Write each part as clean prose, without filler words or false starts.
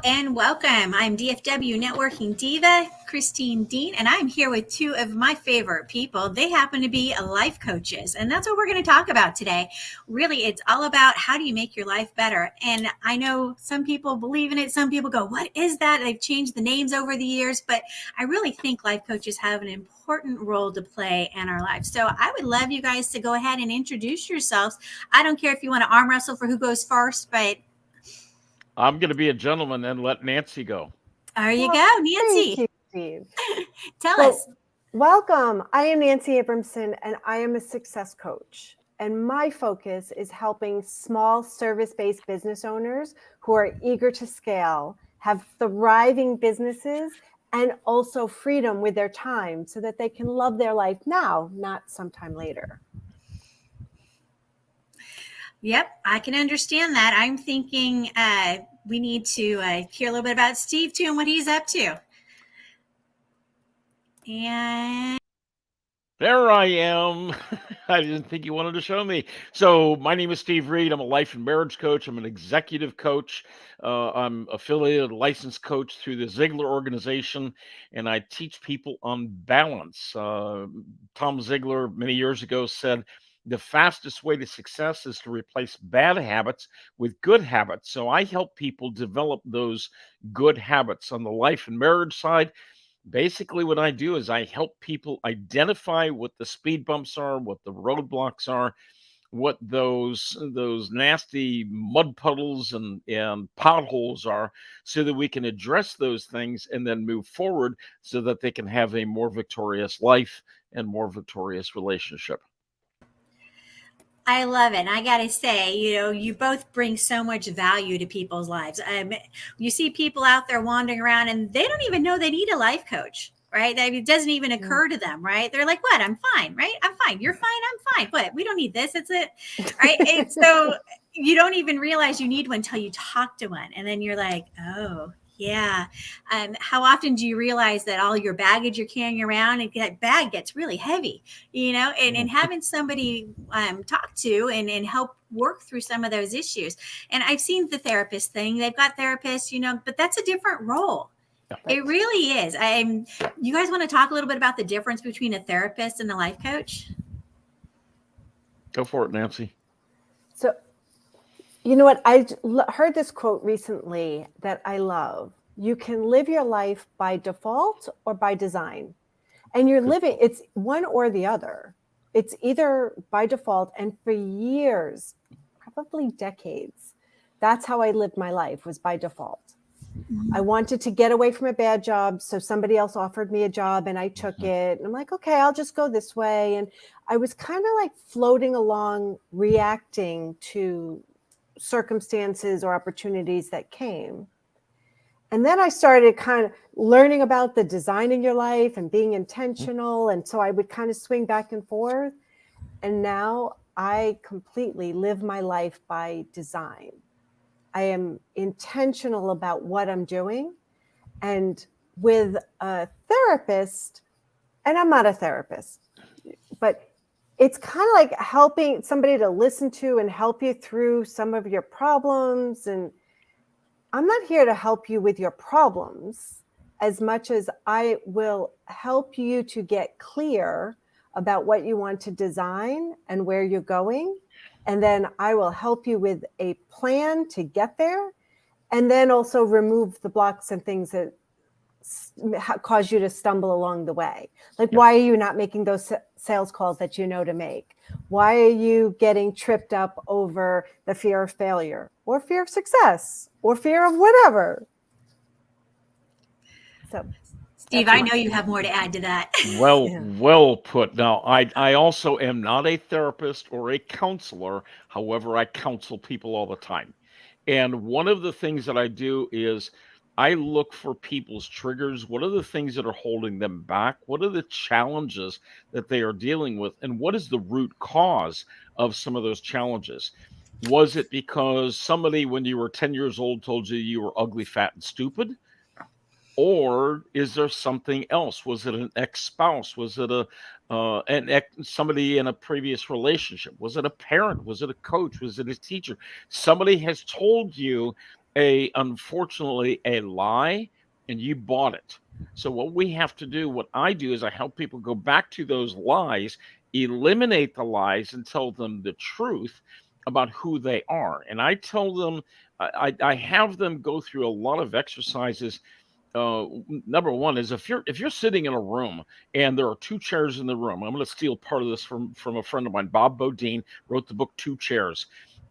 and welcome. I'm DFW Networking Diva, Christine Dean, and I'm here with two of my favorite people. They happen to be life coaches, and that's what we're going to talk about today. Really, it's all about how do you make your life better. And I know some people believe in it. Some people go, what is that? They've changed the names over the years, but I really think life coaches have an important role to play in our lives. So I would love you guys to go ahead and introduce yourselves. I don't care if you want to arm wrestle for who goes first, but I'm going to be a gentleman and let Nancy go. there you go, Nancy. Thank you, Steve. Tell us. Welcome. I am Nancy Abramson, and I am a success coach. And my focus is helping small service-based business owners who are eager to scale, have thriving businesses, and also freedom with their time so that they can love their life now, not sometime later. Yep, I can understand that. I'm thinking we need to hear a little bit about Steve too and what he's up to. And there I am. I didn't think you wanted to show me. So my name is Steve Reed. I'm a life and marriage coach. I'm an executive coach. I'm affiliated licensed coach through the Ziglar organization, and I teach people on balance. Tom Ziglar many years ago said, the fastest way to success is to replace bad habits with good habits. So I help people develop those good habits on the life and marriage side. Basically, what I do is I help people identify what the speed bumps are, what the roadblocks are, what those nasty mud puddles and potholes are, so that we can address those things and then move forward so that they can have a more victorious life and more victorious relationship. I love it. And I got to say, you both bring so much value to people's lives. You see people out there wandering around and they don't even know they need a life coach, right? It doesn't even occur to them, right? They're like, what? I'm fine, right? I'm fine. You're fine. I'm fine. What? We don't need this. That's it. Right. And so you don't even realize you need one until you talk to one. And then you're like, oh, yeah. How often do you realize that all your baggage you're carrying around, and that bag gets really heavy, and having somebody talk to and help work through some of those issues. And I've seen the therapist thing. They've got therapists, but that's a different role. It really is. You guys want to talk a little bit about the difference between a therapist and a life coach? Go for it, Nancy. So, you know what? I heard this quote recently that I love. You can live your life by default or by design. And you're living, it's one or the other. It's either by default, and for years, probably decades, that's how I lived my life, was by default. I wanted to get away from a bad job, so somebody else offered me a job and I took it. And I'm like, okay, I'll just go this way. And I was kind of like floating along, reacting to circumstances or opportunities that came. And then I started kind of learning about the design in your life and being intentional. And so I would kind of swing back and forth. And now I completely live my life by design. I am intentional about what I'm doing. And with a therapist, and I'm not a therapist, but it's kind of like helping somebody to listen to and help you through some of your problems. And I'm not here to help you with your problems as much as I will help you to get clear about what you want to design and where you're going. And then I will help you with a plan to get there. And then also remove the blocks and things that cause you to stumble along the way. Like, why are you not making those sales calls that you know to make? Why are you getting tripped up over the fear of failure or fear of success or fear of whatever? So, Steve, I know you have more to add to that. Well put. Now, I also am not a therapist or a counselor. However, I counsel people all the time. And one of the things that I do is I look for people's triggers. What are the things that are holding them back? What are the challenges that they are dealing with? And what is the root cause of some of those challenges? Was it because somebody, when you were 10 years old, told you you were ugly, fat, and stupid? Or is there something else? Was it an ex-spouse? Was it somebody in a previous relationship? Was it a parent? Was it a coach? Was it a teacher? Somebody has told you unfortunately a lie, and you bought it. So what we have to do, what I do, is I help people go back to those lies, eliminate the lies, and tell them the truth about who they are. And I tell them, I have them go through a lot of exercises. Number one is, if you're sitting in a room and there are two chairs in the room. I'm going to steal part of this from a friend of mine. Bob Bodine wrote the book Two Chairs,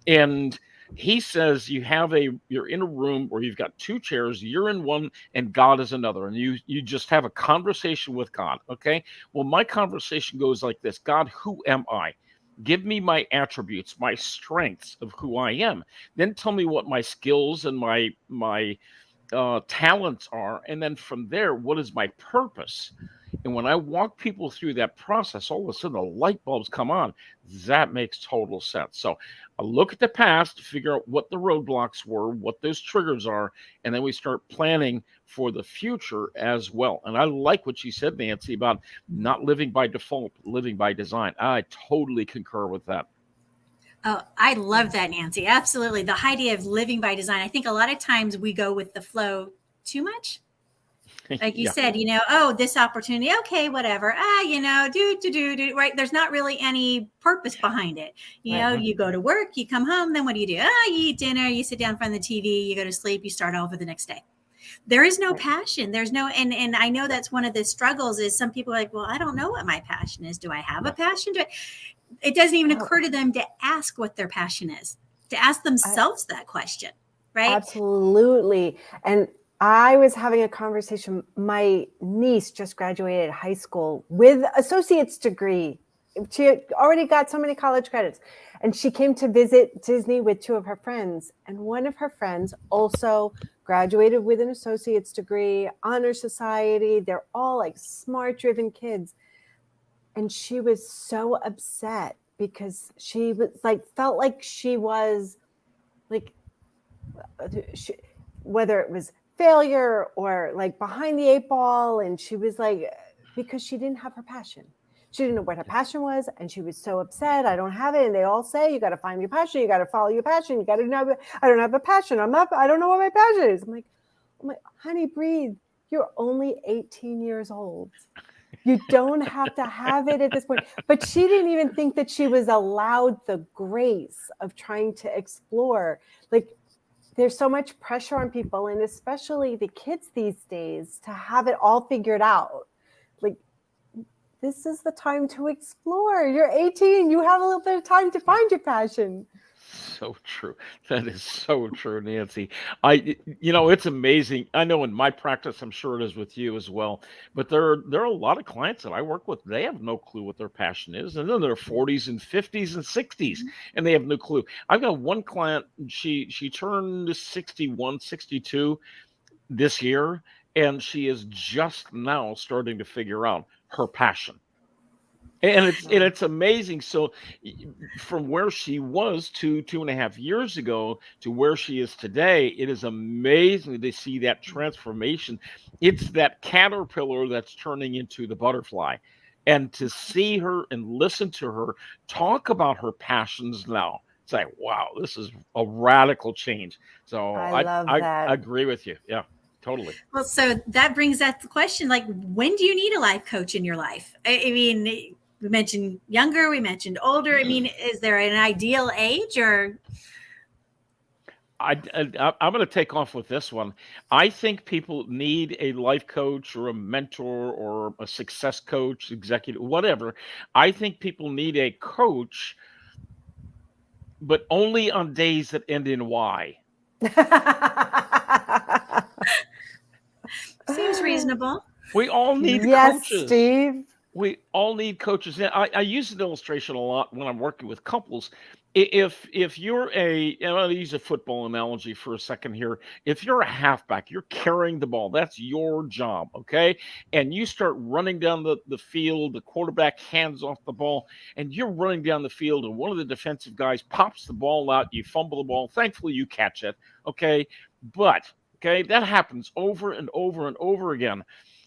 and he says you're in a room where you've got two chairs, you're in one and God is another, and you just have a conversation with God. Okay, well, my conversation goes like this: God, who am I? Give me my attributes, my strengths of who I am. Then tell me what my skills and my talents are, and then from there, what is my purpose? And when I walk people through that process, all of a sudden the light bulbs come on. That makes total sense. So I look at the past to figure out what the roadblocks were, what those triggers are, and then we start planning for the future as well. And I like what you said, Nancy, about not living by default, living by design. I totally concur with that. Oh, I love that, Nancy. Absolutely. The idea of living by design. I think a lot of times we go with the flow too much. Like you Yeah. said, oh, this opportunity. Okay, whatever. Do, right. There's not really any purpose behind it. Right. You go to work, you come home, then what do? You eat dinner, you sit down in front of the TV, you go to sleep, you start over the next day. There is no passion. There's no, and I know that's one of the struggles is some people are like, well, I don't know what my passion is. Do I have a passion? It doesn't even occur to them to ask what their passion is, to ask themselves that question, right? Absolutely. And I was having a conversation. My niece just graduated high school with associate's degree. She already got so many college credits. And she came to visit Disney with two of her friends. And one of her friends also graduated with an associate's degree, honor society. They're all like smart, driven kids. And she was so upset because she was like, felt like she was like, whether it was failure or like behind the eight ball. And she was like, because she didn't have her passion. She didn't know what her passion was. And she was so upset. I don't have it. And they all say, you got to find your passion. You got to follow your passion. You got to know, I don't have a passion. I don't know what my passion is. I'm like, honey, breathe. You're only 18 years old. You don't have to have it at this point. But she didn't even think that she was allowed the grace of trying to explore. Like, there's so much pressure on people, and especially the kids these days, to have it all figured out. Like, this is the time to explore. You're 18. You have a little bit of time to find your passion. So true. That is so true, Nancy. It's amazing. I know in my practice, I'm sure it is with you as well, but there are a lot of clients that I work with. They have no clue what their passion is. And then they're 40s and 50s and 60s, and they have no clue. I've got one client, she turned 61, 62 this year, and she is just now starting to figure out her passion. And it's amazing. So from where she was 2.5 years ago to where she is today, it is amazing to see that transformation. It's that caterpillar that's turning into the butterfly. And to see her and listen to her talk about her passions now, it's like, wow, this is a radical change. So I love that. I agree with you. Yeah. Totally. Well, so that brings up the question, like, when do you need a life coach in your life? I mean, we mentioned younger, we mentioned older. I mean, is there an ideal age or? I'm going to take off with this one. I think people need a life coach or a mentor or a success coach, executive, whatever. I think people need a coach, but only on days that end in Y. Seems reasonable. We all need coaches. Yes, Steve. We all need coaches. I use an illustration a lot when I'm working with couples. If you're and I'll use a football analogy for a second here. If you're a halfback, you're carrying the ball. That's your job, okay? And you start running down the field, the quarterback hands off the ball, and you're running down the field, and one of the defensive guys pops the ball out. You fumble the ball. Thankfully, you catch it, okay? But, okay, that happens over and over and over again.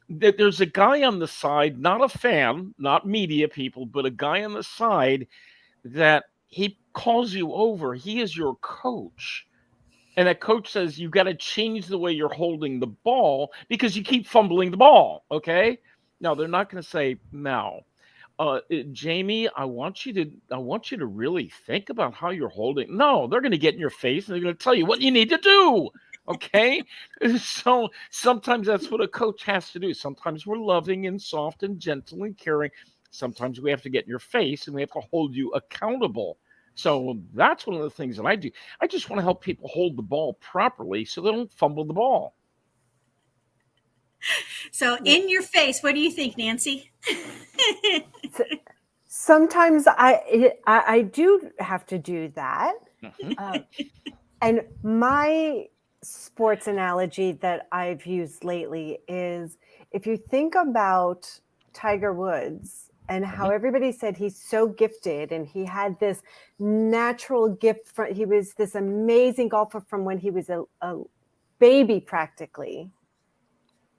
There's a guy on the side, not a fan, not media people, but a guy on the side that he calls you over. He is your coach. And that coach says, you got to change the way you're holding the ball because you keep fumbling the ball. Okay. Now they're not going to say, now, Jamie, I want you to really think about how you're holding. No, they're going to get in your face and they're going to tell you what you need to do. Okay. So sometimes that's what a coach has to do. Sometimes we're loving and soft and gentle and caring. Sometimes we have to get in your face and we have to hold you accountable. So that's one of the things that I do. I just want to help people hold the ball properly so they don't fumble the ball. So in your face, what do you think, Nancy? Sometimes I do have to do that. Mhm. And my sports analogy that I've used lately is, if you think about Tiger Woods and how everybody said he's so gifted and he had this natural gift he was this amazing golfer from when he was a baby practically.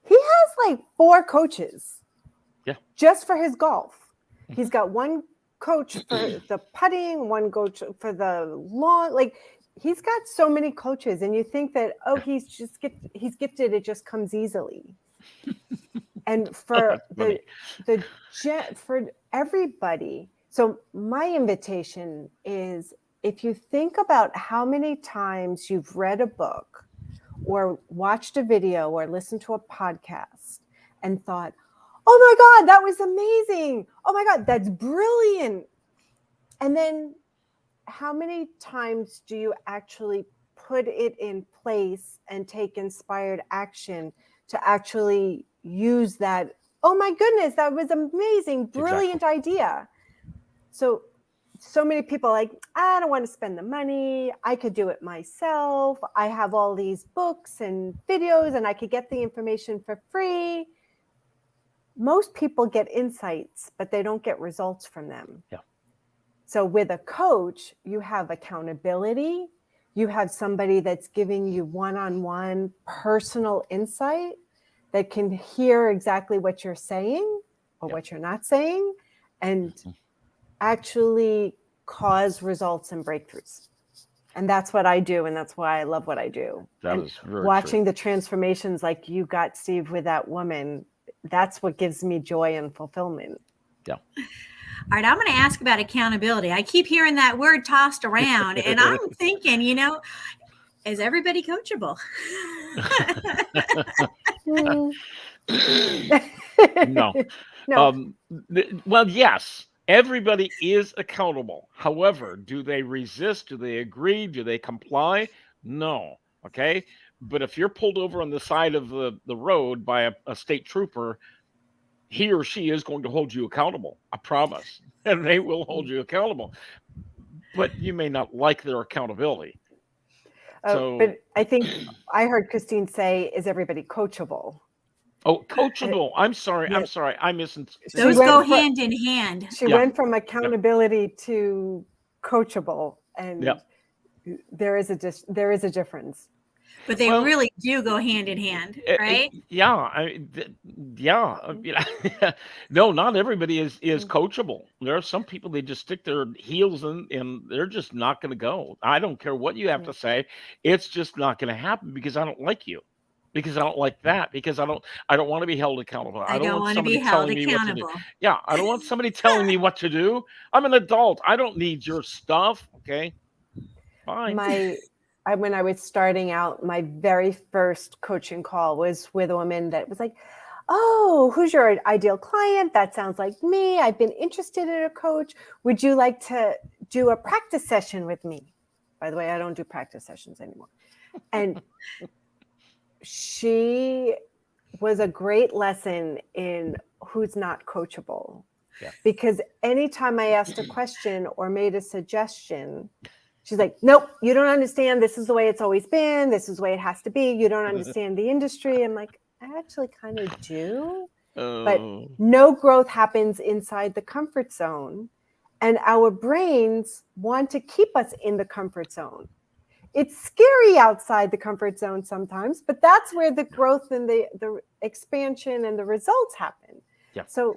He has like 4 coaches just for his golf. He's got one coach for the putting, one coach for the lawn. Like, he's got so many coaches, and you think that, oh, he's gifted, it just comes easily. And for for everybody. So my invitation is, if you think about how many times you've read a book or watched a video or listened to a podcast and thought, oh my God, that was amazing. Oh my God, that's brilliant. And then how many times do you actually put it in place and take inspired action to actually use that? Oh my goodness, that was amazing, brilliant idea. So many people are like, I don't want to spend the money. I could do it myself. I have all these books and videos and I could get the information for free. Most people get insights, but they don't get results from them. Yeah. So with a coach, you have accountability. You have somebody that's giving you one-on-one personal insight that can hear exactly what you're saying or what you're not saying and actually cause results and breakthroughs. And that's what I do. And that's why I love what I do. That is very watching true. the transformations like you got, Steve, with that woman, that's what gives me joy and fulfillment. Yeah. All right, I'm going to ask about accountability. I keep hearing that word tossed around, and I'm thinking, is everybody coachable? No. No. Well, yes, everybody is accountable. However, do they resist? Do they agree? Do they comply? No. Okay. But if you're pulled over on the side of the road by a state trooper, he or she is going to hold you accountable. I promise. And they will hold you accountable. But you may not like their accountability. But I think I heard Christine say, is everybody coachable? Oh, coachable. I'm sorry. I missed. Those go hand in hand. She went from accountability to coachable, and there is a difference. But they really do go hand in hand, right? No, not everybody is coachable. There are some people, they just stick their heels in and they're just not going to go. I don't care what you have to say. It's just not going to happen because I don't like you. Because I don't like that. Because I don't want to be held accountable. I don't want to be held accountable. Yeah, I don't want somebody telling me what to do. I'm an adult. I don't need your stuff. Okay, fine. When I was starting out, my very first coaching call was with a woman that was like, oh, who's your ideal client? That sounds like me. I've been interested in a coach. Would you like to do a practice session with me? By the way, I don't do practice sessions anymore. And she was a great lesson in who's not coachable. Yeah. Because anytime I asked a question or made a suggestion, she's like, nope, you don't understand. This is the way it's always been. This is the way it has to be. You don't understand the industry. I'm like, I actually kind of do. But no growth happens inside the comfort zone. And our brains want to keep us in the comfort zone. It's scary outside the comfort zone sometimes, but that's where the growth and the expansion and the results happen. Yeah. So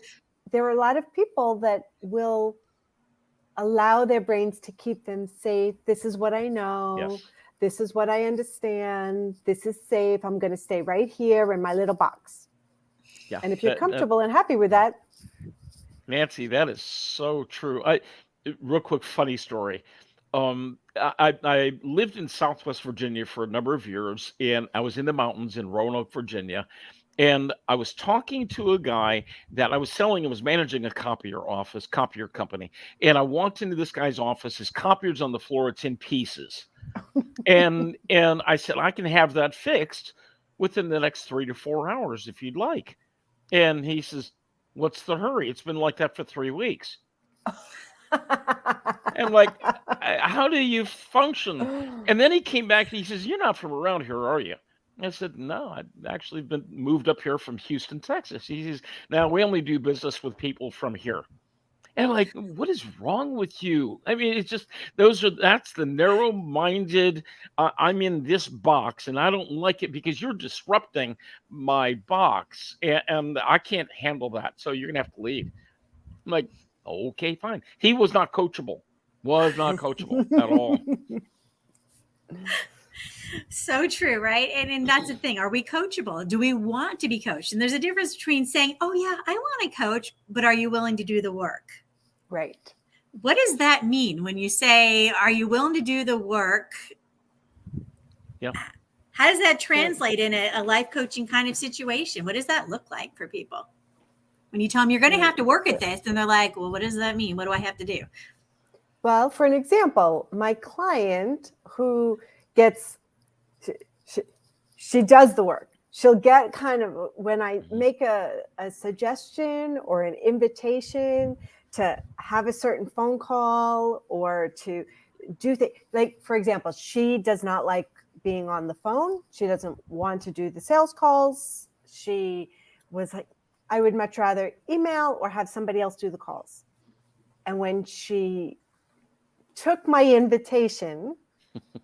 there are a lot of people that will allow their brains to keep them safe. This is what I know. Yes. this is what I understand. This is safe. I'm going to stay right here in my little box. Yeah. And if you're comfortable and happy with that. Nancy, that is so true. Real quick, funny story. I lived in Southwest Virginia for a number of years, and I was in the mountains in Roanoke, Virginia. And I was talking to a guy that I was selling and was managing a copier company. And I walked into this guy's office. His copier's on the floor. It's in pieces. And I said, I can have that fixed within the next 3 to 4 hours if you'd like. And he says, what's the hurry? It's been like that for 3 weeks. And like, how do you function? And then he came back and he says, you're not from around here, are you? I said, no, I've actually been moved up here from Houston, Texas. He says, now we only do business with people from here. And I'm like, what is wrong with you? I mean, it's just, that's the narrow-minded, I'm in this box and I don't like it because you're disrupting my box and I can't handle that. So you're going to have to leave. I'm like, okay, fine. He was not coachable at all. So true, right? And that's the thing. Are we coachable? Do we want to be coached? And there's a difference between saying, oh, yeah, I want to coach, but are you willing to do the work? Right. What does that mean when you say, are you willing to do the work? Yeah. How does that translate in a life coaching kind of situation? What does that look like for people? When you tell them you're going to have to work at this, and they're like, well, what does that mean? What do I have to do? Well, for an example, my client who gets, she does the work. She'll get kind of, when I make a suggestion or an invitation to have a certain phone call or to do things, like, for example, she does not like being on the phone. She doesn't want to do the sales calls. She was like, I would much rather email or have somebody else do the calls. And when she took my invitation,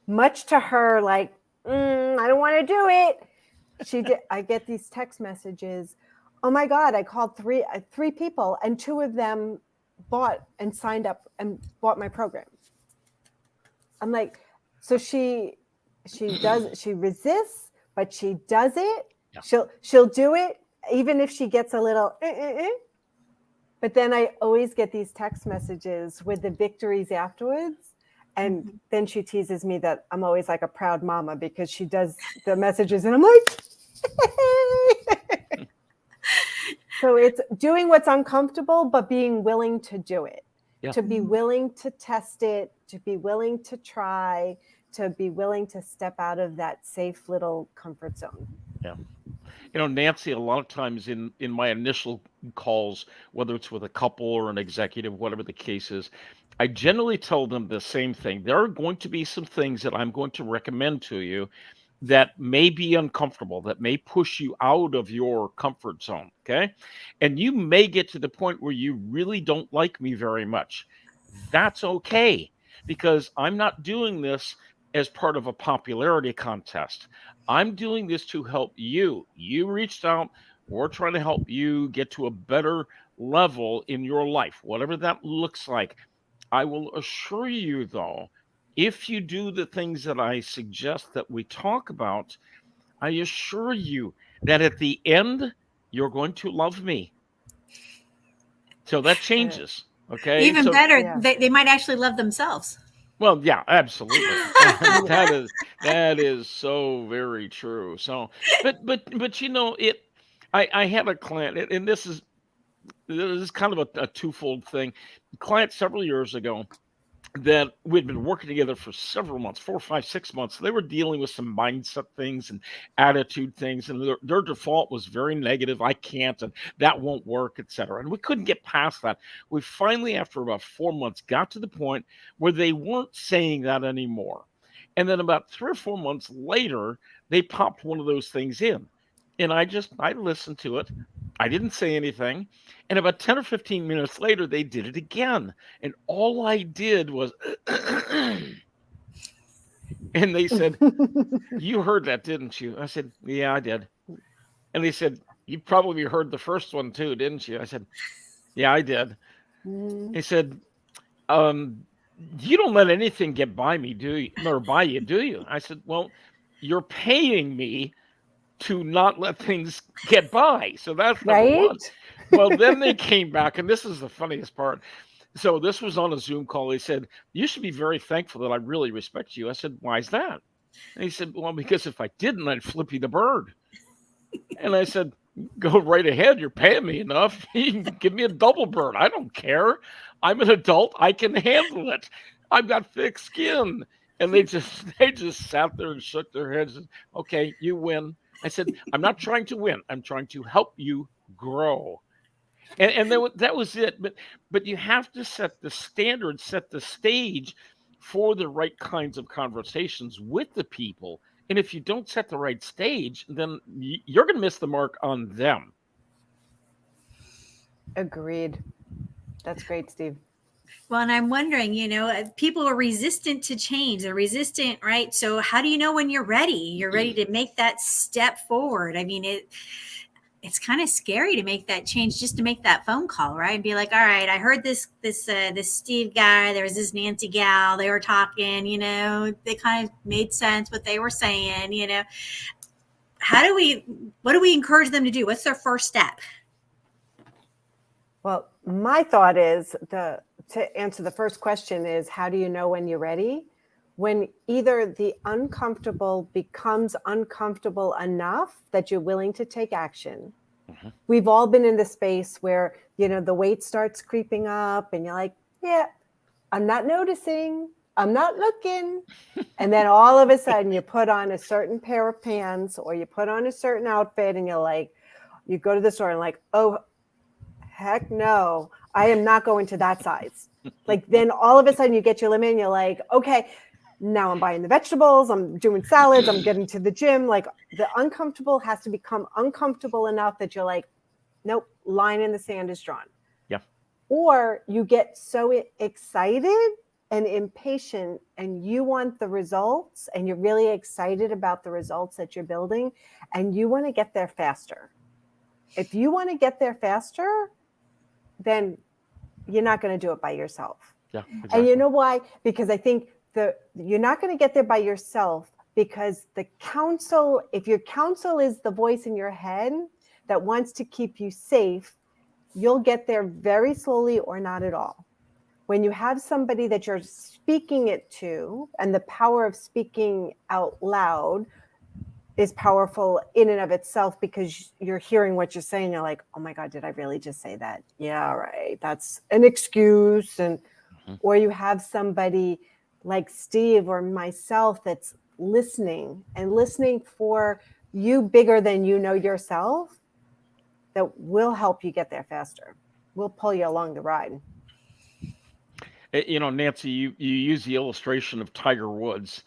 much to her, like, I don't want to do it. I get these text messages. Oh my God, I called three people and 2 of them bought and signed up and bought my program. I'm like, so she resists, but she does it. Yeah. She'll do it, even if she gets a little, But then I always get these text messages with the victories afterwards. And then she teases me that I'm always like a proud mama because she does the messages and I'm like, so it's doing what's uncomfortable, but being willing to do it, to be willing to test it, to be willing to try, to be willing to step out of that safe little comfort zone. Yeah. You know, Nancy, a lot of times in my initial calls, whether it's with a couple or an executive, whatever the case is, I generally tell them the same thing. There are going to be some things that I'm going to recommend to you that may be uncomfortable, that may push you out of your comfort zone, okay? And you may get to the point where you really don't like me very much. That's okay, because I'm not doing this as part of a popularity contest. I'm doing this to help you. You reached out. We're trying to help you get to a better level in your life, whatever that looks like. I will assure you, though, if you do the things that I suggest that we talk about, I assure you that at the end, you're going to love me. So that changes. Okay. Even better, they might actually love themselves. Well, yeah, absolutely. that is so very true. So, but you know, I had a client, and this is kind of a twofold thing. A client several years ago that we'd been working together for several months, 4, 5, 6 months. They were dealing with some mindset things and attitude things, and their default was very negative. I can't, and that won't work, etc. And we couldn't get past that. We finally, after about 4 months, got to the point where they weren't saying that anymore. And then about 3 or 4 months later, they popped one of those things in. And I listened to it. I didn't say anything. And about 10 or 15 minutes later, they did it again. And all I did was, and they said, you heard that, didn't you? I said, yeah, I did. And they said, you probably heard the first one too, didn't you? I said, yeah, I did. They said, you don't let anything get by me, do you? Or by you, do you? I said, well, you're paying me to not let things get by. So that's number one. Right? Well, then they came back, and this is the funniest part. So this was on a Zoom call. They said, you should be very thankful that I really respect you. I said, why is that? And he said, well, because if I didn't, I'd flip you the bird. And I said, go right ahead. You're paying me enough. You can give me a double bird. I don't care. I'm an adult. I can handle it. I've got thick skin. And they just sat there and shook their heads. And, okay, you win. I said, I'm not trying to win. I'm trying to help you grow. And then that was it. But you have to set the standard, set the stage for the right kinds of conversations with the people. And if you don't set the right stage, then you're going to miss the mark on them. Agreed. That's great, Steve. Well, and I'm wondering, people are resistant to change. They're resistant, right? So how do you know when you're ready? You're ready to make that step forward. I mean, it's kind of scary to make that change, just to make that phone call, right? And be like, all right, I heard this Steve guy, there was this Nancy gal, they were talking, they kind of made sense what they were saying, what do we encourage them to do? What's their first step? Well, my thought is to answer the first question is, how do you know when you're ready? When either the uncomfortable becomes uncomfortable enough that you're willing to take action. Mm-hmm. We've all been in the space where, the weight starts creeping up and you're like, yeah, I'm not noticing, I'm not looking. And then all of a sudden you put on a certain pair of pants or you put on a certain outfit and you're like, you go to the store and like, oh, heck no, I am not going to that size. Like then all of a sudden you get your limit and you're like, okay, now I'm buying the vegetables, I'm doing salads, I'm getting to the gym. Like the uncomfortable has to become uncomfortable enough that you're like, nope, line in the sand is drawn. Yeah. Or you get so excited and impatient and you want the results and you're really excited about the results that you're building and you want to get there faster. If you want to get there faster, then you're not going to do it by yourself. Yeah, exactly. And you know why? Because I think you're not going to get there by yourself because if your counsel is the voice in your head that wants to keep you safe, you'll get there very slowly or not at all. When you have somebody that you're speaking it to, and the power of speaking out loud is powerful in and of itself because you're hearing what you're saying. You're like, oh my God, did I really just say that? Yeah, right. That's an excuse. And or you have somebody like Steve or myself that's listening for you bigger than you know yourself, that will help you get there faster. We'll pull you along the ride. Nancy, you use the illustration of Tiger Woods.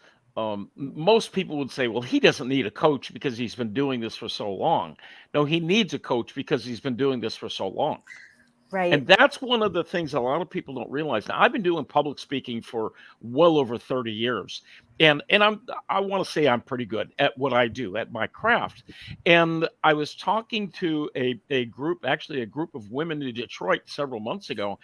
Most people would say, well, he doesn't need a coach because he's been doing this for so long. No, he needs a coach because he's been doing this for so long. Right. And that's one of the things a lot of people don't realize. Now, I've been doing public speaking for well over 30 years. And I want to say I'm pretty good at what I do, at my craft. And I was talking to a group of women in Detroit several months ago.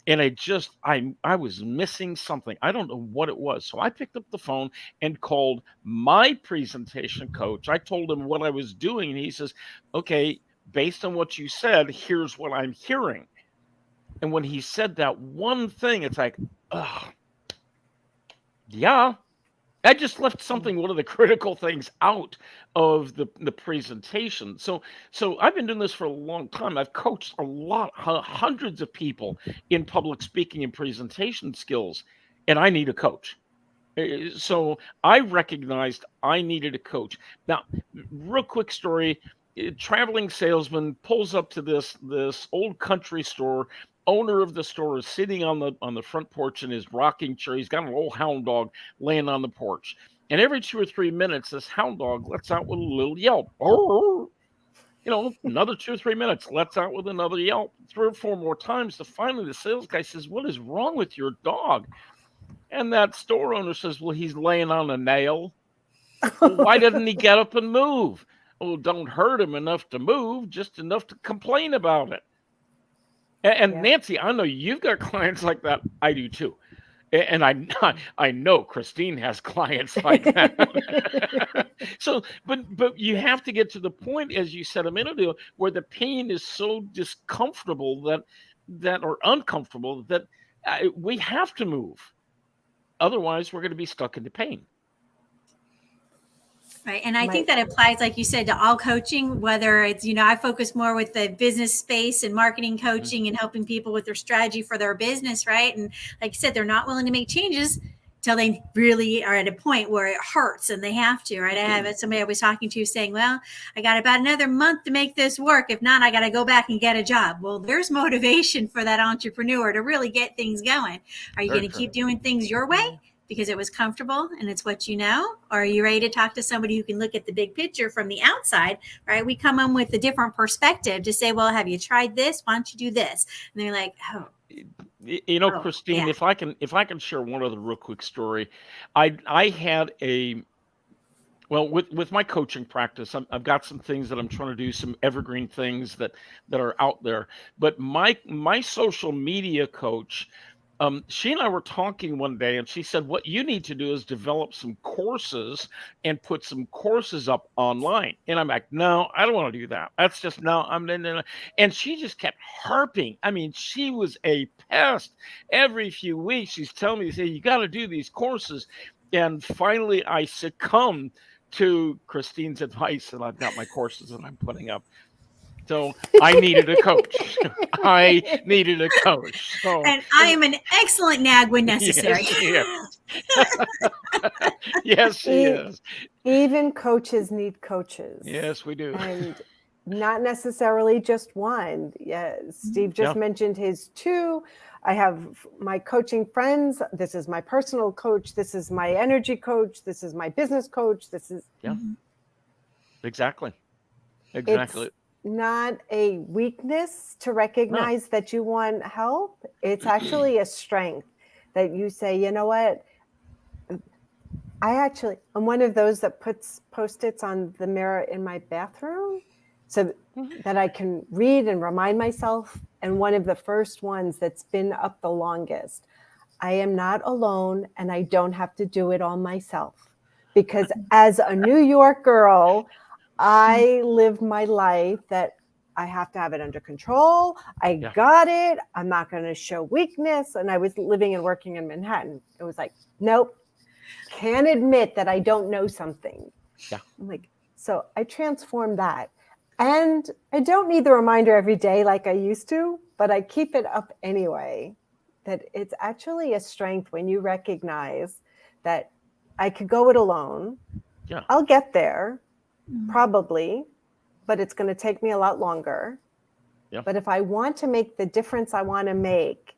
And I was missing something. I don't know what it was. So I picked up the phone and called my presentation coach. I told him what I was doing. And he says, okay, based on what you said, here's what I'm hearing. And when he said that one thing, it's like, yeah, I just left one of the critical things out of the presentation. So I've been doing this for a long time. I've coached hundreds of people in public speaking and presentation skills, and I need a coach. So I recognized I needed a coach. Now, real quick story. Traveling salesman pulls up to this old country store. Owner of the store is sitting on the front porch in his rocking chair. He's got an old hound dog laying on the porch. And every 2 or 3 minutes, this hound dog lets out with a little yelp. Another 2 or 3 minutes, lets out with another yelp. 3 or 4 more times. So finally, the sales guy says, what is wrong with your dog? And that store owner says, well, he's laying on a nail. Well, why doesn't he get up and move? Oh, don't hurt him enough to move, just enough to complain about it. And yeah. Nancy, I know you've got clients like that. I do too. And I know Christine has clients like that. So, but you have to get to the point, as you said a minute ago, where the pain is so discomfortable that or uncomfortable that we have to move. Otherwise, we're going to be stuck in the pain. Right. And I think that applies, like you said, to all coaching, whether it's, I focus more with the business space and marketing coaching and helping people with their strategy for their business. Right. And like you said, they're not willing to make changes till they really are at a point where it hurts and they have to. Right. I have somebody I was talking to saying, well, I got about another month to make this work. If not, I got to go back and get a job. Well, there's motivation for that entrepreneur to really get things going. Are you going to keep doing things your way because it was comfortable and it's what you know? Or are you ready to talk to somebody who can look at the big picture from the outside, right? We come in with a different perspective to say, well, have you tried this? Why don't you do this? And they're like, Christine, yeah. if I can share one other real quick story. I had with my coaching practice, I've got some things that I'm trying to do, some evergreen things that are out there. But my social media coach, she and I were talking one day, and she said, what you need to do is develop some courses and put some courses up online. And I'm like, no, I don't want to do that. That's just, no, I'm in. And she just kept harping. I mean, she was a pest. Every few weeks, she's telling me, you got to do these courses. And finally, I succumbed to Christine's advice, and I've got my courses that I'm putting up. So I needed a coach. So, and I am an excellent nag when necessary. Yes, she is. Even coaches need coaches. Yes, we do. And not necessarily just one. Yes, Steve just mentioned his two. I have my coaching friends. This is my personal coach. This is my energy coach. This is my business coach. This is Exactly. It's not a weakness to recognize that you want help. It's actually a strength that you say, you know what? I'm one of those that puts Post-its on the mirror in my bathroom so that I can read and remind myself. And one of the first ones that's been up the longest, I am not alone and I don't have to do it all myself. Because as a New York girl, I live my life that I have to have it under control. I got it. I'm not going to show weakness. And I was living and working in Manhattan. It was like, nope, can't admit that I don't know something. Yeah. I'm like, so I transformed that. And I don't need the reminder every day like I used to, but I keep it up anyway. That it's actually a strength when you recognize that I could go it alone. Yeah. I'll get there. Probably, but it's going to take me a lot longer. Yeah. But if I want to make the difference I want to make,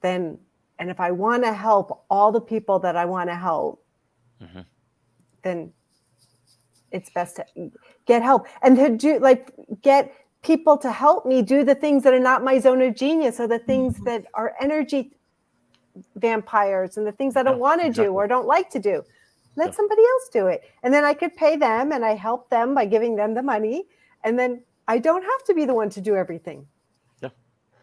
and if I want to help all the people that I want to help, then it's best to get help and to get people to help me do the things that are not my zone of genius, or the things that are energy vampires and the things I don't want to do or don't like to do. Let somebody else do it. And then I could pay them and I help them by giving them the money. And then I don't have to be the one to do everything. Yeah,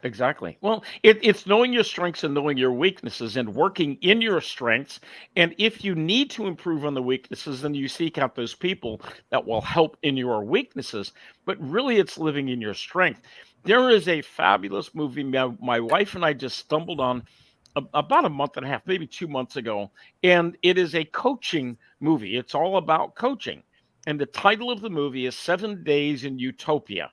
exactly. Well, it's knowing your strengths and knowing your weaknesses and working in your strengths. And if you need to improve on the weaknesses, then you seek out those people that will help in your weaknesses. But really, it's living in your strength. There is a fabulous movie my wife and I just stumbled on about a month and a half, maybe 2 months ago. And it is a coaching movie. It's all about coaching. And the title of the movie is 7 Days in Utopia.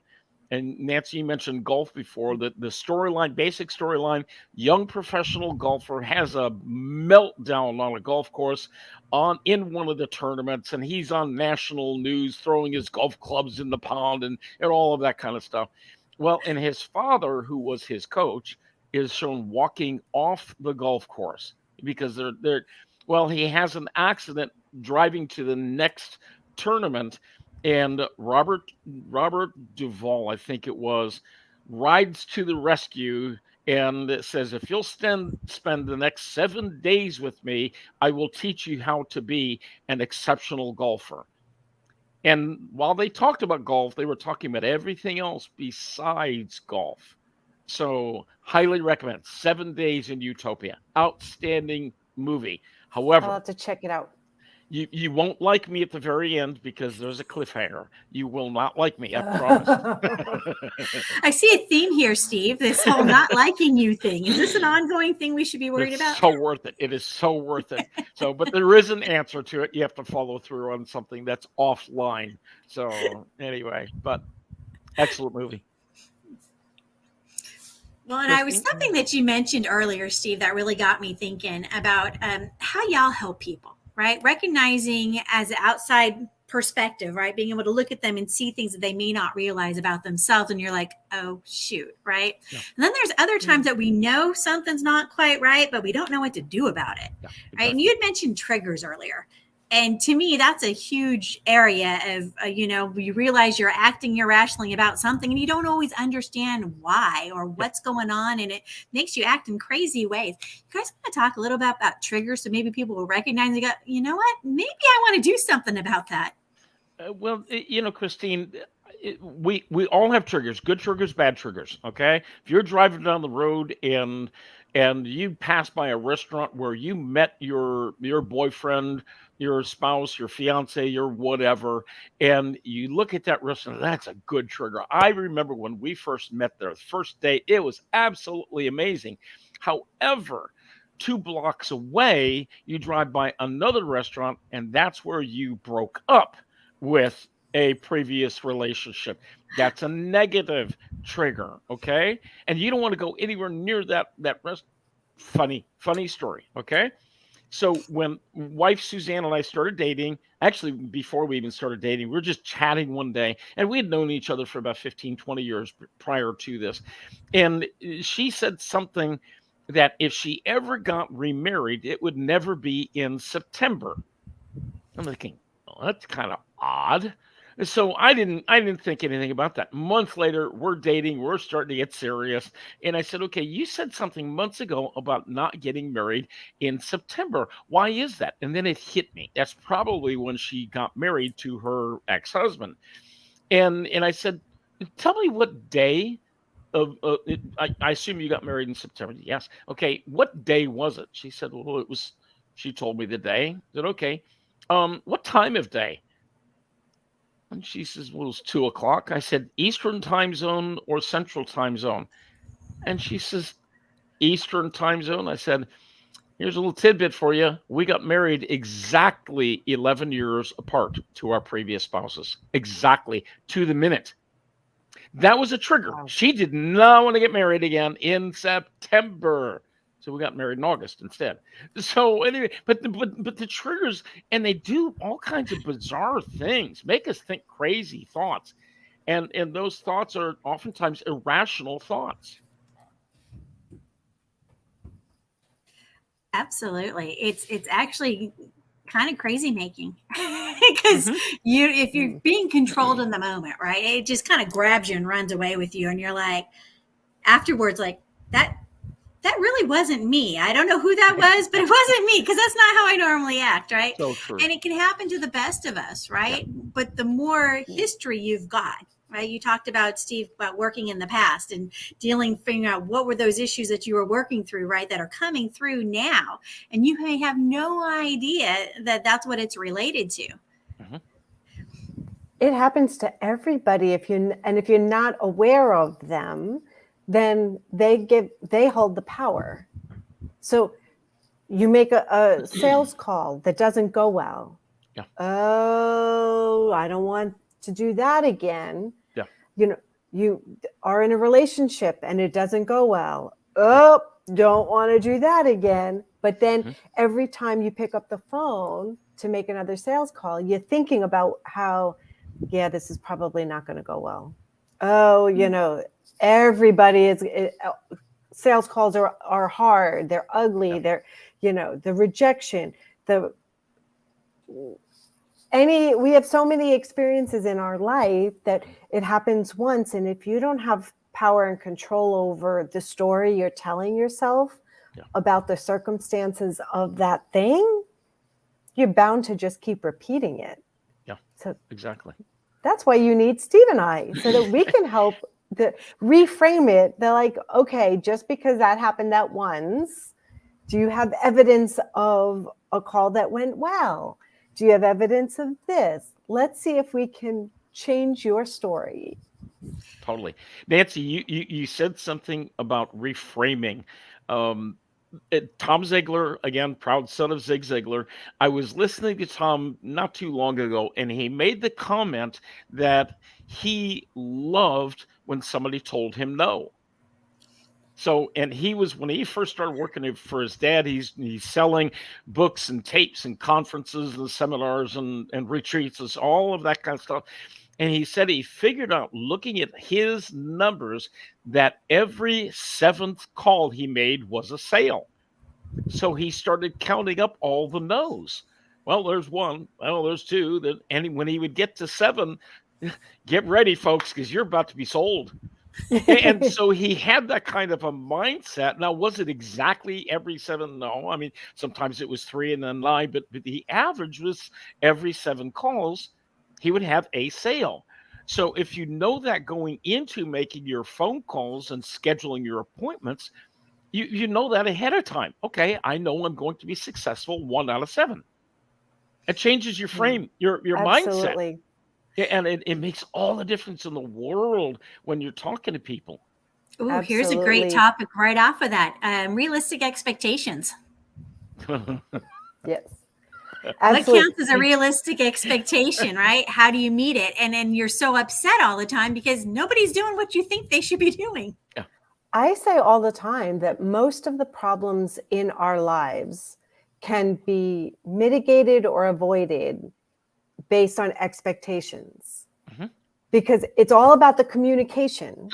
And Nancy, you mentioned golf before. The storyline, basic storyline, young professional golfer has a meltdown on a golf course in one of the tournaments. And he's on national news throwing his golf clubs in the pond and all of that kind of stuff. Well, and his father, who was his coach, is shown walking off the golf course because he has an accident driving to the next tournament, and Robert Duvall, I think it was, rides to the rescue and says, if you'll spend the next 7 days with me, I will teach you how to be an exceptional golfer. And while they talked about golf, they were talking about everything else besides golf. So highly recommend 7 Days in Utopia. Outstanding movie. I'll However, have to check it out. you won't like me at the very end because there's a cliffhanger. You will not like me, I promise. I see a theme here, Steve. This whole not liking you thing. Is this an ongoing thing we should be worried It's about? so worth it. It is so worth it. So, but there is an answer to it. You have to follow through on something that's offline. So anyway, but excellent movie. Well, and I was Christine? something that you mentioned earlier, Steve, that really got me thinking about how y'all help people, right? Recognizing as an outside perspective, right? Being able to look at them and see things that they may not realize about themselves. And you're like, oh, shoot, right? Yeah. And then there's other times that we know something's not quite right, but we don't know what to do about it, Yeah, right? And you had mentioned triggers earlier. And to me, that's a huge area of, you realize you're acting irrationally about something and you don't always understand why or what's going on. And it makes you act in crazy ways. You guys want to talk a little bit about triggers so maybe people will recognize and go, you know what? Maybe I want to do something about that. Well, Christine, we all have triggers, good triggers, bad triggers. Okay, if you're driving down the road and you pass by a restaurant where you met your boyfriend, your spouse, your fiance, your whatever, and you look at that restaurant, that's a good trigger. I remember when we first met there, the first day, it was absolutely amazing. However, 2 blocks away, you drive by another restaurant, and that's where you broke up with a previous relationship. That's a negative trigger, okay? And you don't want to go anywhere near that rest. Funny story, okay? So when wife Suzanne and I started dating, actually before we even started dating, we were just chatting one day, and we had known each other for about 15, 20 years prior to this. And she said something that if she ever got remarried, it would never be in September. I'm thinking, oh, that's kind of odd. So I didn't think anything about that. A month later, we're dating, we're starting to get serious. And I said, okay, you said something months ago about not getting married in September. Why is that? And then it hit me. That's probably when she got married to her ex-husband. And I said, tell me what day of I assume you got married in September. Yes. Okay. What day was it? She said, well, she told me the day. I said, okay. What time of day? And she says, well, it's 2:00. I said, Eastern time zone or Central time zone? And she says, Eastern time zone. I said, here's a little tidbit for you. We got married exactly 11 years apart to our previous spouses, exactly to the minute. That was a trigger. Wow. She did not want to get married again in September. So we got married in August instead. So anyway, but the triggers, and they do all kinds of bizarre things, make us think crazy thoughts. And those thoughts are oftentimes irrational thoughts. Absolutely. It's actually kind of crazy making because if you're being controlled in the moment, right, it just kind of grabs you and runs away with you, and you're like afterwards like that really wasn't me. I don't know who that was, but it wasn't me, because that's not how I normally act, right? So true. And it can happen to the best of us, right? Yeah. But the more history you've got, right? You talked about, Steve, about working in the past and figuring out what were those issues that you were working through, right, that are coming through now. And you may have no idea that that's what it's related to. Mm-hmm. It happens to everybody. If you're not aware of them, then they hold the power. So you make a sales call that doesn't go well. Yeah. Oh, I don't want to do that again. Yeah. You are in a relationship and it doesn't go well. Oh, don't want to do that again. But then every time you pick up the phone to make another sales call, you're thinking about how, yeah, this is probably not going to go well. Oh, everybody sales calls are hard. They're ugly. Yeah. They're, the rejection, we have so many experiences in our life that it happens once. And if you don't have power and control over the story you're telling yourself about the circumstances of that thing, you're bound to just keep repeating it. Yeah, so exactly. That's why you need Steve and I, so that we can help reframe it. They're like, okay, just because that happened that once Do you have evidence of a call that went well? Do you have evidence of this? Let's see if we can change your story. Totally. Nancy, you said something about reframing. Um, Tom Ziegler, again, proud son of Zig Ziglar. I was listening to Tom not too long ago, and he made the comment that he loved when somebody told him no. So, and he was, when he first started working for his dad, he's selling books and tapes and conferences and seminars and retreats, and all of that kind of stuff. And he said he figured out, looking at his numbers, that every seventh call he made was a sale. So he started counting up all the no's. Well, there's one. Well, there's two. And when he would get to seven, get ready, folks, because you're about to be sold. And so he had that kind of a mindset. Now, was it exactly every seven? No. I mean, sometimes it was three and then nine, but the average was every seven calls, he would have a sale. So if you know that going into making your phone calls and scheduling your appointments, you know that ahead of time. Okay, I know I'm going to be successful 1 out of 7. It changes your frame, your mindset. Absolutely. And it makes all the difference in the world when you're talking to people. Ooh, here's a great topic right off of that. Realistic expectations. Yes. Absolutely. What counts as a realistic expectation, right? How do you meet it? And then you're so upset all the time because nobody's doing what you think they should be doing. Yeah. I say all the time that most of the problems in our lives can be mitigated or avoided based on expectations. Mm-hmm. Because it's all about the communication.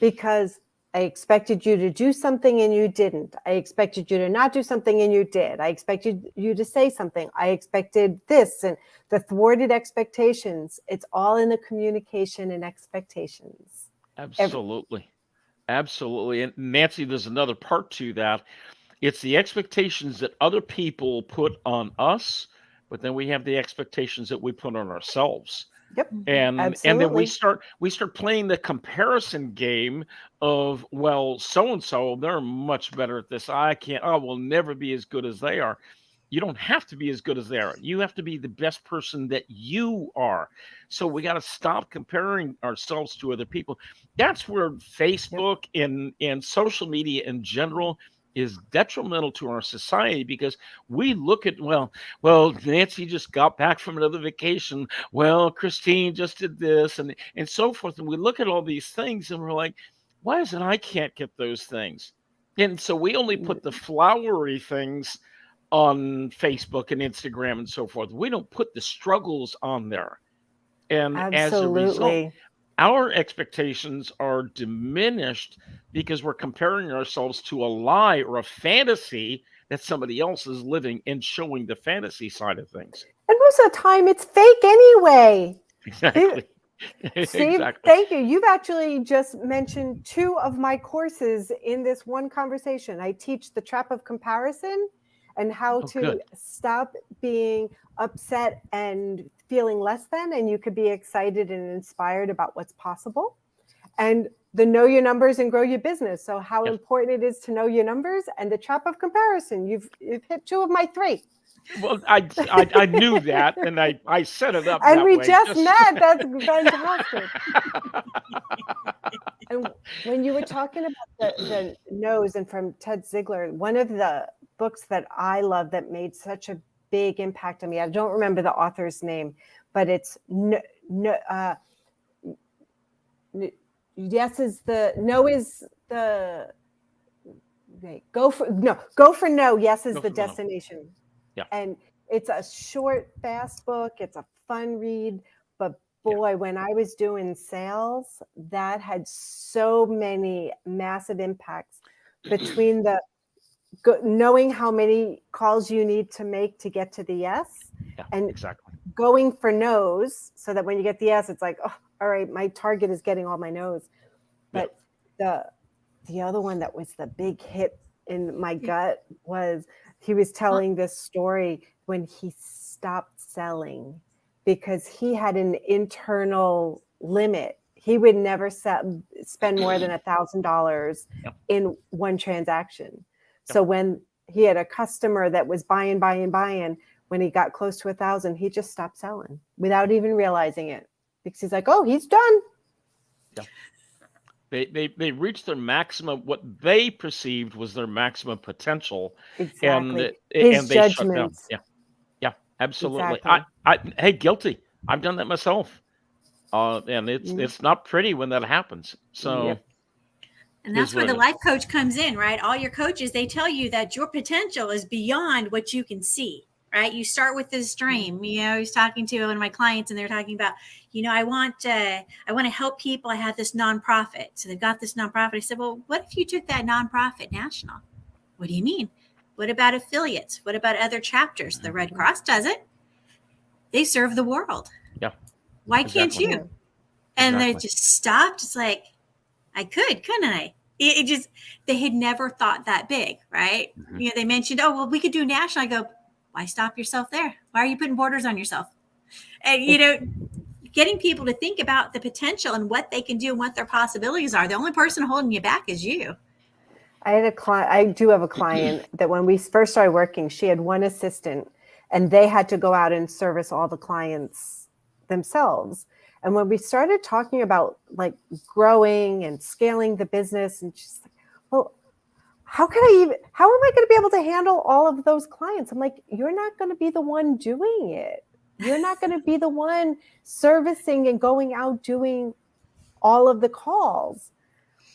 Because I expected you to do something and you didn't. I expected you to not do something and you did. I expected you to say something. I expected this, and the thwarted expectations. It's all in the communication and expectations. Absolutely. Absolutely. And Nancy, there's another part to that. It's the expectations that other people put on us, but then we have the expectations that we put on ourselves. Yep. And then we start playing the comparison game of, well, so and so, they're much better at this. I will never be as good as they are. You don't have to be as good as they are. You have to be the best person that you are. So we got to stop comparing ourselves to other people. That's where Facebook and social media in general is detrimental to our society, because we look at, well, Nancy just got back from another vacation. Well, Christine just did this and so forth. And we look at all these things and we're like, why is it I can't get those things? And so we only put the flowery things on Facebook and Instagram and so forth. We don't put the struggles on there. And as a result, our expectations are diminished because we're comparing ourselves to a lie or a fantasy that somebody else is living and showing the fantasy side of things. And most of the time it's fake anyway. Exactly. Steve, thank you. You've actually just mentioned 2 of my courses in this one conversation. I teach the trap of comparison and how to stop being upset and feeling less than, and you could be excited and inspired about what's possible. And the know your numbers and grow your business. So how important it is to know your numbers, and the trap of comparison. You've hit 2 of my 3. Well, I knew that, and I set it up and that we way. Just met. That's fantastic. And when you were talking about the no's, and from Ted Ziegler, one of the books that I love that made such a big impact on me, I don't remember the author's name, but it's yes is the no is the go for no, yes is the destination. Yeah. And it's a short, fast book. It's a fun read. But boy, when I was doing sales, that had so many massive impacts between the knowing how many calls you need to make to get to the yes, and going for no's, so that when you get the yes, it's like, oh, all right, my target is getting all my no's. But the other one that was the big hit in my gut was, he was telling this story when he stopped selling because he had an internal limit. He would never spend more than $1,000 in one transaction. So when he had a customer that was buying. When he got close to 1,000, he just stopped selling without even realizing it, because he's like, oh, he's done. Yeah. They reached their maximum, what they perceived was their maximum potential. Exactly. And they shut down. Judgments. Yeah, absolutely. Exactly. Hey, guilty. I've done that myself. And it's not pretty when that happens. So Yep. And that's where the life coach comes in, right? All your coaches, they tell you that your potential is beyond what you can see, right? You start with this dream. You know, I was talking to one of my clients and they're talking about, you know, I want to help people. I have this nonprofit. So they've got this nonprofit. I said, well, what if you took that nonprofit national? What do you mean? What about affiliates? What about other chapters? The Red Cross does it. They serve the world. Yeah. Why can't you? And they just stopped. It's like, I couldn't I? It just, they had never thought that big, right? Mm-hmm. You know, they mentioned, oh, well, we could do national. I go, why stop yourself there? Why are you putting borders on yourself? And, you know, getting people to think about the potential and what they can do and what their possibilities are. The only person holding you back is you. I do have a client that when we first started working, she had one assistant and they had to go out and service all the clients themselves. And when we started talking about like growing and scaling the business, and she's like, well, how am I going to be able to handle all of those clients? I'm like, you're not going to be the one doing it. You're not going to be the one servicing and going out doing all of the calls.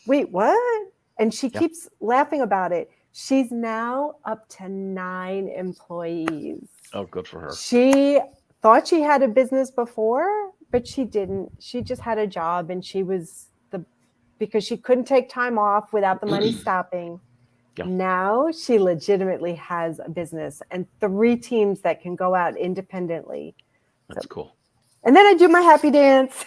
Wait, what? And she keeps laughing about it. She's now up to 9 employees. Oh, good for her. She thought she had a business before, but she didn't. She just had a job, and because she couldn't take time off without the money stopping. Yeah. Now she legitimately has a business and 3 teams that can go out independently. That's cool. And then I do my happy dance.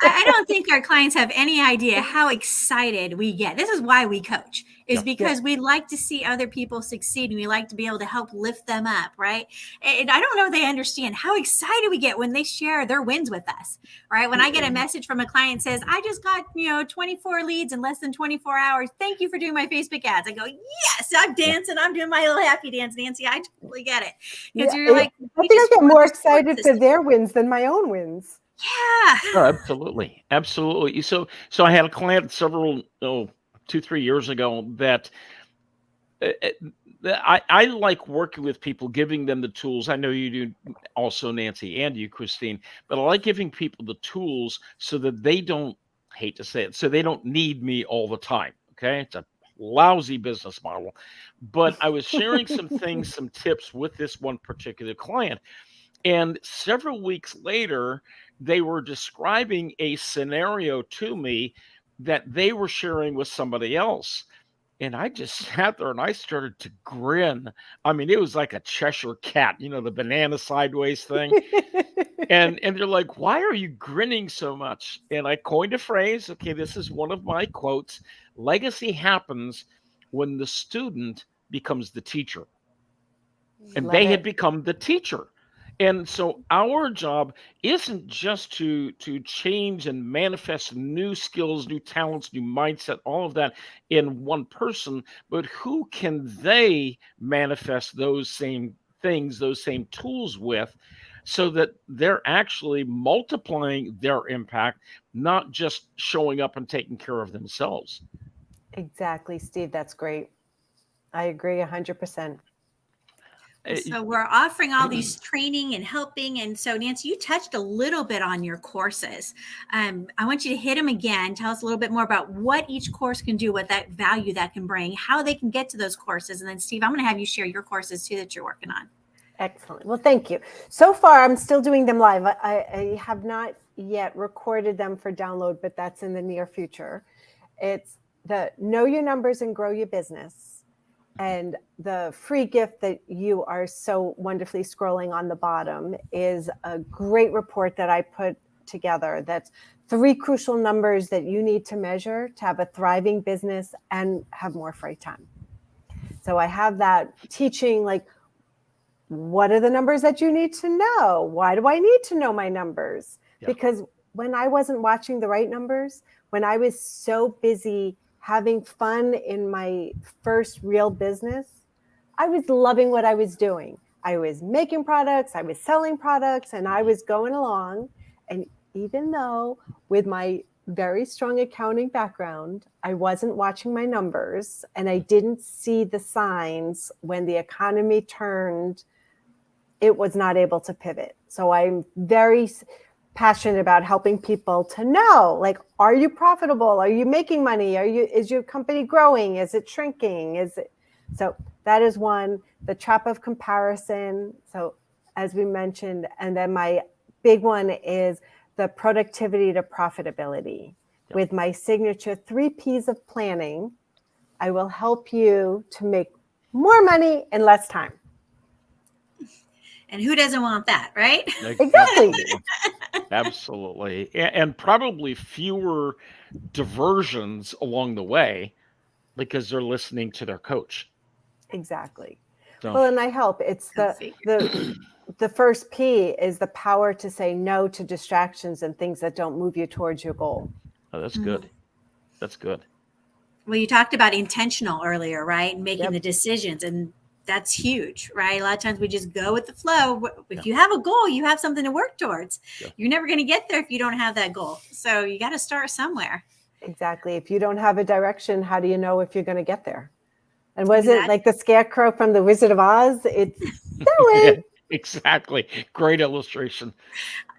I don't think our clients have any idea how excited we get. This is why we coach, is because we like to see other people succeed and we like to be able to help lift them up, right? And I don't know if they understand how excited we get when they share their wins with us, right? When I get a message from a client says, I just got, 24 leads in less than 24 hours. Thank you for doing my Facebook ads. I go, yes, I'm dancing. I'm doing my little happy dance, Nancy. I totally get it. Because you're like, I think I get more excited for their wins than my own wins. Yeah. Oh, absolutely. Absolutely. So I had a client several, 2-3 years ago that I like working with people, giving them the tools. I know you do also, Nancy, and you, Christine, but I like giving people the tools so that they don't, hate to say it, so they don't need me all the time. Okay. It's a lousy business model, but I was sharing some things, some tips with this one particular client. And several weeks later, they were describing a scenario to me that they were sharing with somebody else. And I just sat there and I started to grin. I mean, it was like a Cheshire cat, the banana sideways thing. and they're like, why are you grinning so much? And I coined a phrase. Okay, this is one of my quotes. Legacy happens when the student becomes the teacher. And they had become the teacher. And so our job isn't just to change and manifest new skills, new talents, new mindset, all of that in one person, but who can they manifest those same things, those same tools with, so that they're actually multiplying their impact, not just showing up and taking care of themselves. Exactly, Steve. That's great. I agree 100%. So we're offering all these training and helping. And so, Nancy, you touched a little bit on your courses. I want you to hit them again. Tell us a little bit more about what each course can do, what that value that can bring, how they can get to those courses. And then, Steve, I'm going to have you share your courses too that you're working on. Excellent. Well, thank you. So far, I'm still doing them live. I have not yet recorded them for download, but that's in the near future. It's the Know Your Numbers and Grow Your Business. And the free gift that you are so wonderfully scrolling on the bottom is a great report that I put together. That's 3 crucial numbers that you need to measure to have a thriving business and have more free time. So I have that teaching, like, what are the numbers that you need to know? Why do I need to know my numbers? Yeah. Because when I wasn't watching the right numbers, when I was so busy having fun in my first real business, I was loving what I was doing. I was making products, I was selling products, and I was going along. And even though with my very strong accounting background, I wasn't watching my numbers and I didn't see the signs when the economy turned, it was not able to pivot. So I'm very passionate about helping people to know, like, are you profitable? Are you making money? Is your company growing? Is it shrinking? So that is one. The trap of comparison. So as we mentioned, and then my big one is the productivity to profitability. Yep. With my signature 3 P's of planning, I will help you to make more money in less time. And who doesn't want that, right? Exactly. Absolutely. And probably fewer diversions along the way because they're listening to their coach. Exactly. So, well, and I help. It's the first P is the power to say no to distractions and things that don't move you towards your goal. Oh, that's good. That's good. Well, you talked about intentional earlier, right? And making the decisions, and that's huge, right? A lot of times we just go with the flow. If you have a goal, you have something to work towards. You're never going to get there if you don't have that goal. So you got to start somewhere. Exactly. If you don't have a direction, how do you know if you're going to get there? And was it like the scarecrow from the Wizard of Oz? It's that Exactly. Great illustration.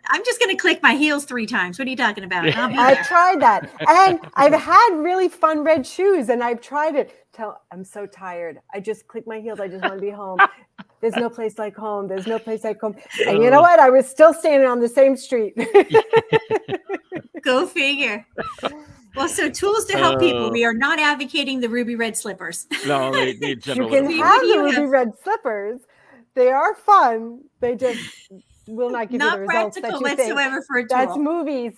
I'm just going to click my heels 3 times. What are you talking about? I've tried that. And I've had really fun red shoes and I've tried it. I'm so tired. I just click my heels. I just want to be home. There's no place like home. There's no place like home. And you know what? I was still standing on the same street. Go figure. Well, so tools to help people. We are not advocating the ruby red slippers. No, they you can have the ruby red slippers. They are fun. They just will not give you the results that you think. Not practical whatsoever for a tool. That's movies.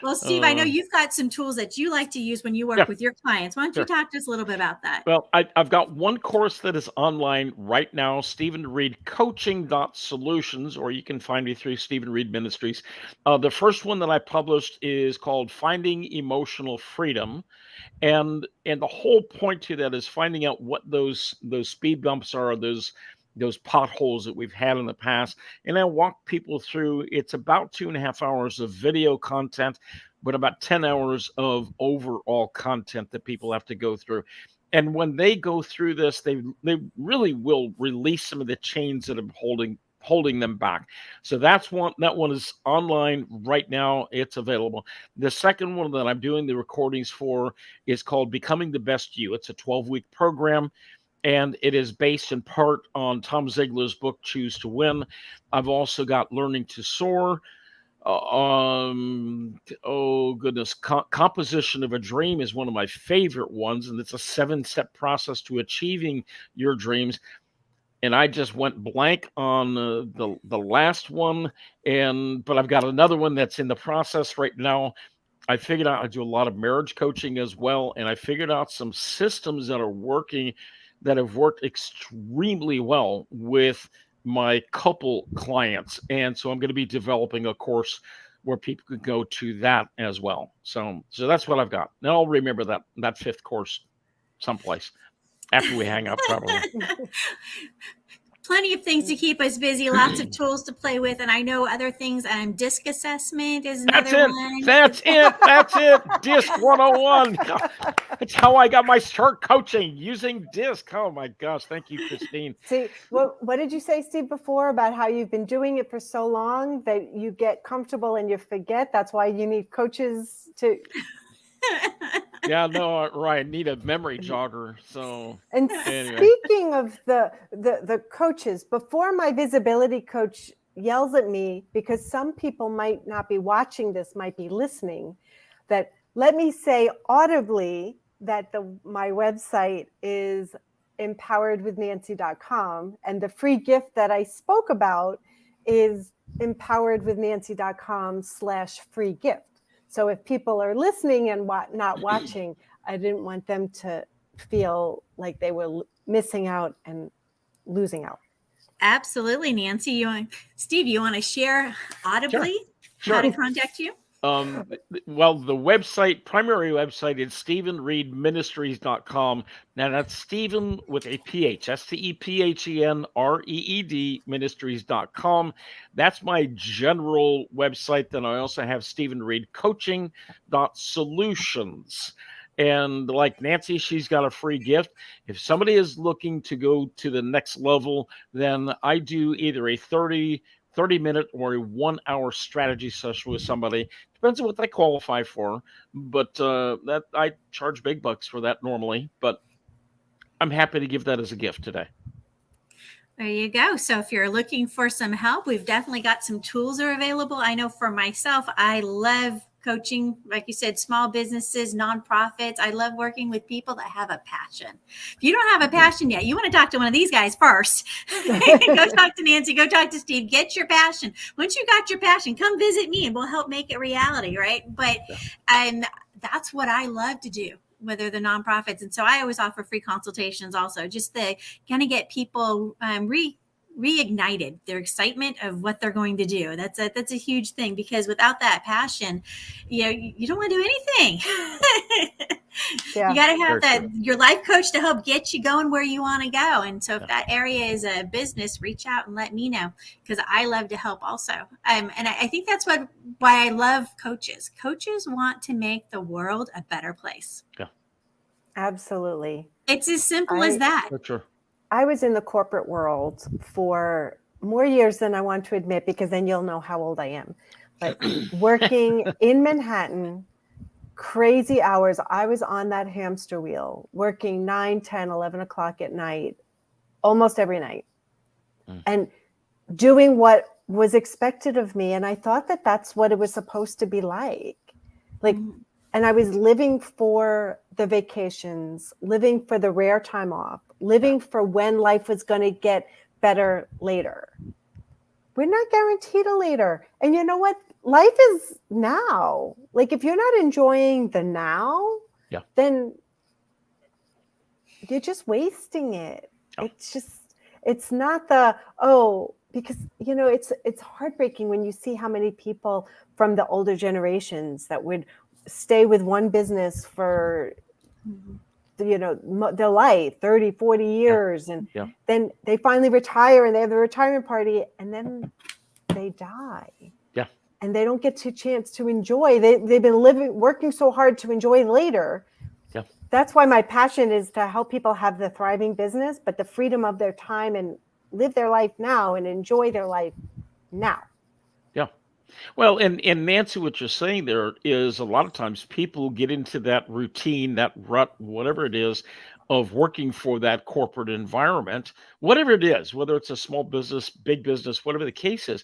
Well, Steve, I know you've got some tools that you like to use when you work with your clients. Why don't you talk to us a little bit about that? Well, I've got one course that is online right now, Stephen Reed Coaching.Solutions, or you can find me through Stephen Reed Ministries. The first one that I published is called Finding Emotional Freedom. And the whole point to that is finding out what those speed bumps are, those potholes that we've had in the past. And I walk people through. It's about 2.5 hours of video content, but about 10 hours of overall content that people have to go through. And when they go through this, they really will release some of the chains that are holding them back. So that one is online right now. It's available. The second one that I'm doing the recordings for is called Becoming the Best You. It's a 12-week program. And it is based in part on Tom Ziglar's book, Choose to Win. I've also got Learning to Soar. Composition of a Dream is one of my favorite ones. And it's a 7-step process to achieving your dreams. And I just went blank on the last one. But I've got another one that's in the process right now. I figured out I do a lot of marriage coaching as well. And I figured out some systems that have worked extremely well with my couple clients. And so I'm going to be developing a course where people could go to that as well. So that's what I've got. Now I'll remember that 5th course someplace after we hang up, probably. Plenty of things to keep us busy, lots of tools to play with, and I know other things. DISC assessment is another one. That's it. DISC 101. That's how I got my start coaching, using DISC. Oh my gosh. Thank you, Christine. See, what did you say, Steve, before about how you've been doing it for so long that you get comfortable and you forget? That's why you need coaches to... Yeah, no, right. I need a memory jogger. So, and anyway. Speaking of the coaches, before my visibility coach yells at me, because some people might not be watching this, might be listening, that let me say audibly that my website is empoweredwithnancy.com, and the free gift that I spoke about is empoweredwithnancy.com/free gift. So if people are listening and not watching, I didn't want them to feel like they were missing out and losing out. Absolutely, Nancy. Steve, you want to share audibly how to contact you? Well, the website, primary website is StephenReedMinistries.com. Now that's Stephen with a PH, StephenReed Ministries.com. That's my general website. Then I also have Stephen Reed Coaching.solutions. And like Nancy, she's got a free gift. If somebody is looking to go to the next level, then I do either a 30-minute or a 1-hour strategy session with somebody. Depends on what they qualify for, but that I charge big bucks for that normally, but I'm happy to give that as a gift today. There you go. So if you're looking for some help, we've definitely got some tools are available. I know for myself, I love coaching, like you said, small businesses, nonprofits. I love working with people that have a passion. If you don't have a passion yet, you want to talk to one of these guys first. Go talk to Nancy, go talk to Steve, get your passion. Once you got your passion, come visit me and we'll help make it reality, right? But that's what I love to do, whether the nonprofits. And so I always offer free consultations also, just to kind of get people reignited their excitement of what they're going to do. That's a huge thing, because without that passion, you don't want to do anything. You got to have your life coach to help get you going where you want to go. And so if that area is a business, reach out and let me know, because I love to help also. And I think that's why I love coaches. Coaches want to make the world a better place. Yeah, absolutely. It's as simple as that. For sure. I was in the corporate world for more years than I want to admit, because then you'll know how old I am. But working in Manhattan, crazy hours. I was on that hamster wheel, working 9, 10, 11 o'clock at night, almost every night, and doing what was expected of me. And I thought that that's what it was supposed to be like. And I was living for the vacations, living for the rare time off, living for when life was going to get better later. We're not guaranteed a later. And you know what? Life is now. Like, if you're not enjoying the now, then you're just wasting it. It's not because, it's heartbreaking when you see how many people from the older generations that would stay with one business for, their life, 30, 40 years. And then they finally retire and they have the retirement party, and then they die. Yeah. And they don't get a chance to enjoy. They've been working so hard to enjoy later. Yeah. That's why my passion is to help people have the thriving business, but the freedom of their time, and live their life now and enjoy their life now. Yeah. Well, and Nancy, what you're saying there is, a lot of times people get into that routine, that rut, whatever it is, of working for that corporate environment, whatever it is, whether it's a small business, big business, whatever the case is.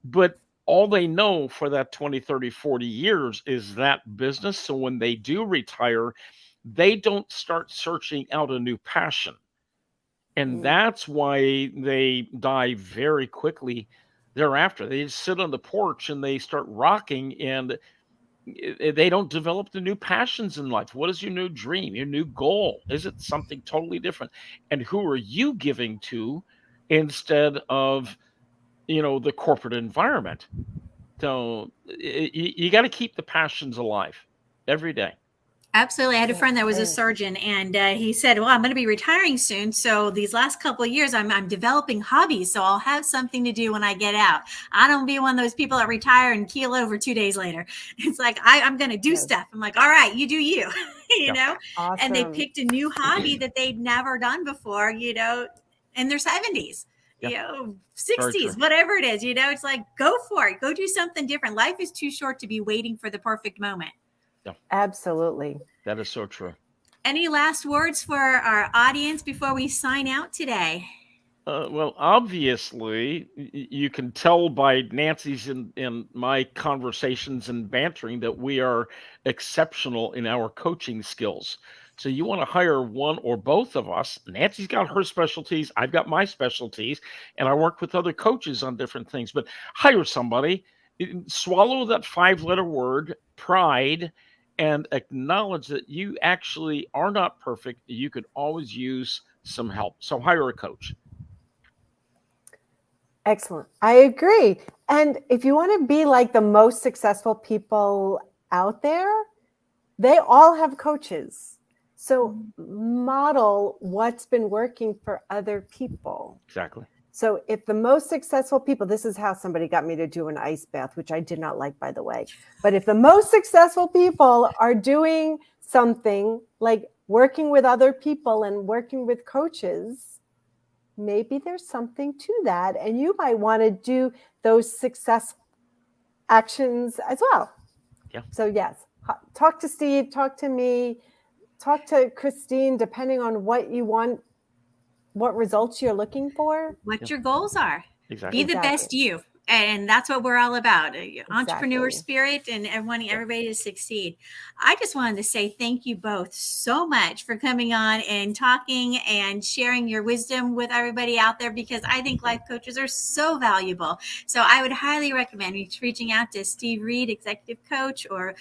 But all they know for that 20, 30, 40 years is that business. So when they do retire, they don't start searching out a new passion. And that's why they die very quickly thereafter. They just sit on the porch and they start rocking, and they don't develop the new passions in life. What is your new dream, your new goal? Is it something totally different? And who are you giving to instead of, the corporate environment? So you got to keep the passions alive every day. Absolutely. I had a friend that was a surgeon, and he said, well, I'm going to be retiring soon. So these last couple of years, I'm developing hobbies. So I'll have something to do when I get out. I don't be one of those people that retire and keel over 2 days later. It's like, I'm going to do stuff. I'm like, all right, you do you, know, Awesome. And they picked a new hobby that they'd never done before, in their 70s. 60s, whatever it is, it's like, go for it. Go do something different. Life is too short to be waiting for the perfect moment. Yeah. Absolutely. That is so true. Any last words for our audience before we sign out today? Well, obviously, you can tell by Nancy's and my conversations and bantering that we are exceptional in our coaching skills. So you want to hire one or both of us. Nancy's got her specialties. I've got my specialties, and I work with other coaches on different things. But hire somebody, swallow that 5-letter word, pride, and acknowledge that you actually are not perfect. You could always use some help. So hire a coach. Excellent. I agree. And if you want to be like the most successful people out there, they all have coaches. So model what's been working for other people. Exactly. So if the most successful people, this is how somebody got me to do an ice bath, which I did not like, by the way. But if the most successful people are doing something like working with other people and working with coaches, maybe there's something to that. And you might want to do those success actions as well. Yeah. So yes, talk to Steve, talk to me, talk to Christine, depending on what you want, what results you're looking for. What your goals are. Exactly. Be the best you. And that's what we're all about. Entrepreneur Exactly. spirit and wanting everybody to succeed. I just wanted to say thank you both so much for coming on and talking and sharing your wisdom with everybody out there, because I think life coaches are so valuable. So I would highly recommend reaching out to Steve Reed, executive coach, or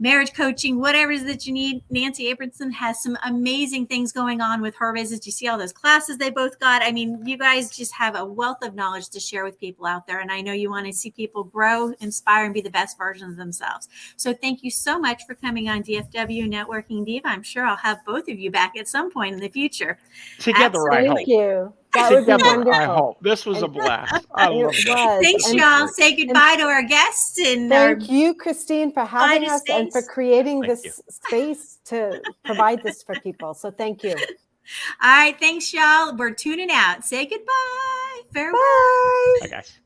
marriage coaching, whatever it is that you need. Nancy Abramson has some amazing things going on with her business. You see all those classes they both got. I mean, you guys just have a wealth of knowledge to share with people out there. And I know you want to see people grow, inspire, and be the best versions of themselves. So thank you so much for coming on DFW Networking Diva. I'm sure I'll have both of you back at some point in the future. Together, I hope. Thank you. That would be Together, wonderful. I hope. This was a blast. I It love this. was. Thanks, And y'all. Say goodbye to our guests. And thank you, Christine, for having us and for creating Thank this space to provide this for people. So thank you. All right. Thanks, y'all. We're tuning out. Say goodbye. Farewell. Bye. Bye, guys.